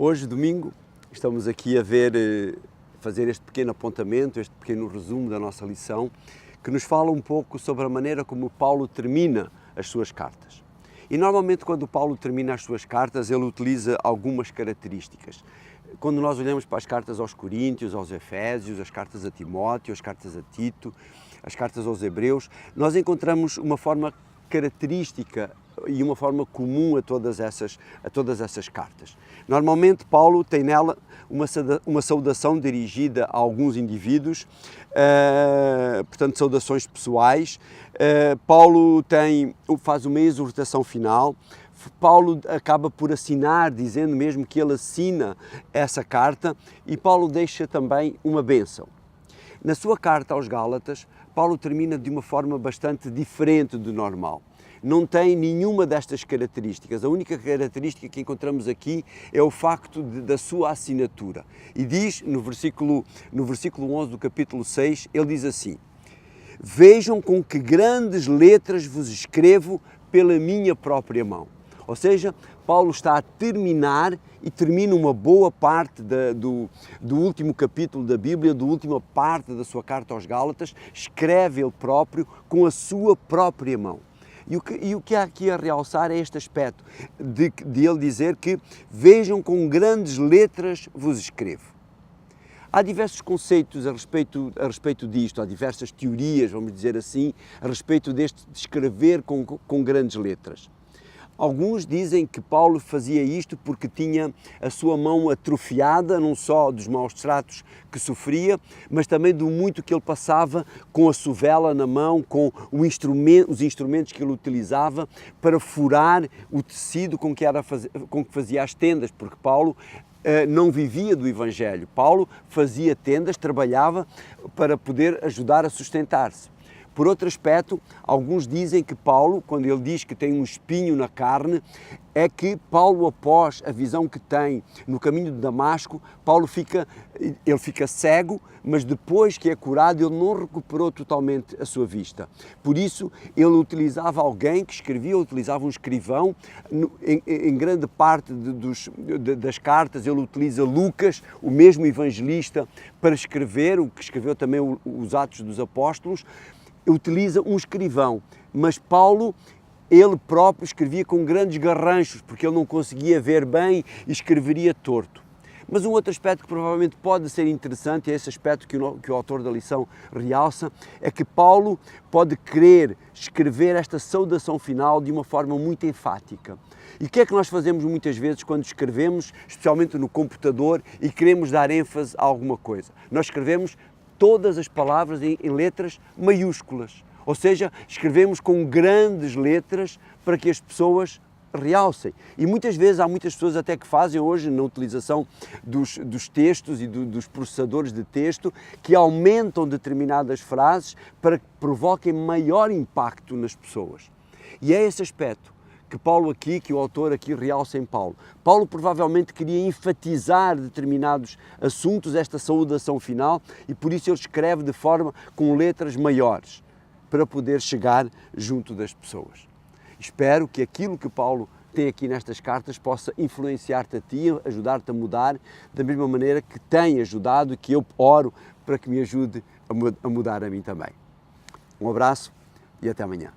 Hoje, domingo, estamos aqui a fazer este pequeno apontamento, este pequeno resumo da nossa lição, que nos fala um pouco sobre a maneira como Paulo termina as suas cartas. E normalmente quando Paulo termina as suas cartas, ele utiliza algumas características. Quando nós olhamos para as cartas aos Coríntios, aos Efésios, as cartas a Timóteo, as cartas a Tito, as cartas aos Hebreus, nós encontramos uma forma característica e uma forma comum a todas essas cartas. Normalmente Paulo tem nela uma saudação dirigida a alguns indivíduos, portanto saudações pessoais. Paulo faz uma exortação final. Paulo acaba por assinar, dizendo mesmo que ele assina essa carta, e Paulo deixa também uma bênção. Na sua carta aos Gálatas, Paulo termina de uma forma bastante diferente do normal. Não tem nenhuma destas características. A única característica que encontramos aqui é o facto da sua assinatura. E diz, no versículo 11 do capítulo 6, ele diz assim: "Vejam com que grandes letras vos escrevo pela minha própria mão." Ou seja, Paulo está a terminar e termina uma boa parte do último capítulo da Bíblia, da última parte da sua carta aos Gálatas, escreve ele próprio com a sua própria mão. E o que há aqui a realçar é este aspecto de ele dizer que vejam com grandes letras vos escrevo. Há diversos conceitos a respeito disto, há diversas teorias, vamos dizer assim, a respeito de escrever com grandes letras. Alguns dizem que Paulo fazia isto porque tinha a sua mão atrofiada, não só dos maus tratos que sofria, mas também do muito que ele passava com a sovela na mão, com os instrumentos que ele utilizava para furar o tecido com que fazia as tendas, porque Paulo não vivia do Evangelho. Paulo fazia tendas, trabalhava para poder ajudar a sustentar-se. Por outro aspecto, alguns dizem que Paulo, quando ele diz que tem um espinho na carne, é que Paulo, após a visão que tem no caminho de Damasco, ele fica cego, mas depois que é curado, ele não recuperou totalmente a sua vista. Por isso, ele utilizava alguém que escrevia, utilizava um escrivão. Em grande parte das cartas, ele utiliza Lucas, o mesmo evangelista, para escrever, o que escreveu também os Atos dos Apóstolos. Utiliza um escrivão, mas Paulo, ele próprio escrevia com grandes garranchos, porque ele não conseguia ver bem e escreveria torto. Mas um outro aspecto que provavelmente pode ser interessante, é esse aspecto que o autor da lição realça, é que Paulo pode querer escrever esta saudação final de uma forma muito enfática. E o que é que nós fazemos muitas vezes quando escrevemos, especialmente no computador, e queremos dar ênfase a alguma coisa? Nós escrevemos todas as palavras em letras maiúsculas, ou seja, escrevemos com grandes letras para que as pessoas realcem. E muitas vezes há muitas pessoas até que fazem hoje, na utilização dos textos e dos processadores de texto, que aumentam determinadas frases para que provoquem maior impacto nas pessoas. E é esse aspecto que o autor aqui realça em Paulo. Paulo provavelmente queria enfatizar determinados assuntos, esta saudação final, e por isso ele escreve de forma com letras maiores, para poder chegar junto das pessoas. Espero que aquilo que Paulo tem aqui nestas cartas possa influenciar-te a ti, ajudar-te a mudar, da mesma maneira que tem ajudado e que eu oro para que me ajude a mudar a mim também. Um abraço e até amanhã.